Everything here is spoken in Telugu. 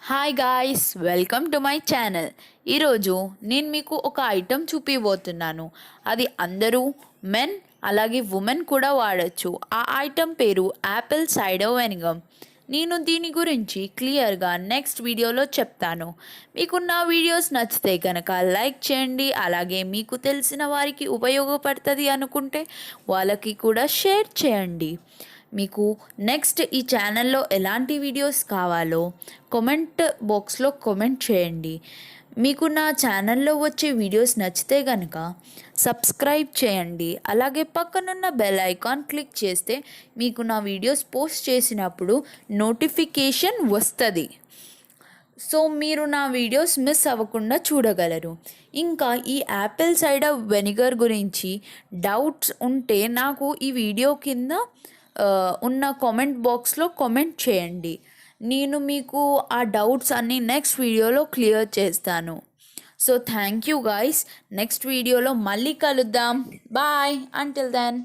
Hi guys, welcome to my channel. ఈరోజు నేను మీకు ఒక ఐటెం చూపిపోతున్నాను. అది అందరూ మెన్ అలాగే ఉమెన్ కూడా వాడచ్చు. ఆ ఐటెం పేరు యాపిల్ సైడర్ వెనిగర్. నేను దీని గురించి క్లియర్గా నెక్స్ట్ వీడియోలో చెప్తాను. మీకు నా వీడియోస్ నచ్చితే కనుక లైక్ చేయండి. అలాగే మీకు తెలిసిన వారికి ఉపయోగపడుతుంది అనుకుంటే వాళ్ళకి కూడా షేర్ చేయండి. మీకు నెక్స్ట్ ఈ ఛానల్లో ఎలాంటి వీడియోస్ కావాలో కామెంట్ బాక్స్లో కామెంట్ చేయండి. మీకు నా ఛానల్లో వచ్చే వీడియోస్ నచ్చితే కనుక సబ్స్క్రైబ్ చేయండి. అలాగే పక్కనున్న బెల్ ఐకాన్ క్లిక్ చేస్తే మీకు నా వీడియోస్ పోస్ట్ చేసినప్పుడు నోటిఫికేషన్ వస్తుంది. సో మీరు నా వీడియోస్ మిస్ అవ్వకుండా చూడగలరు. ఇంకా ఈ యాపిల్ సైడర్ వెనిగర్ గురించి డౌట్స్ ఉంటే నాకు ఈ వీడియో కింద ఉన్న కామెంట్ బాక్స్లో కామెంట్ చేయండి. నేను మీకు ఆ డౌట్స్ అన్నీ నెక్స్ట్ వీడియోలో క్లియర్ చేస్తాను. So thank you guys. Next వీడియోలో మళ్ళీ కలుద్దాం. Bye until then.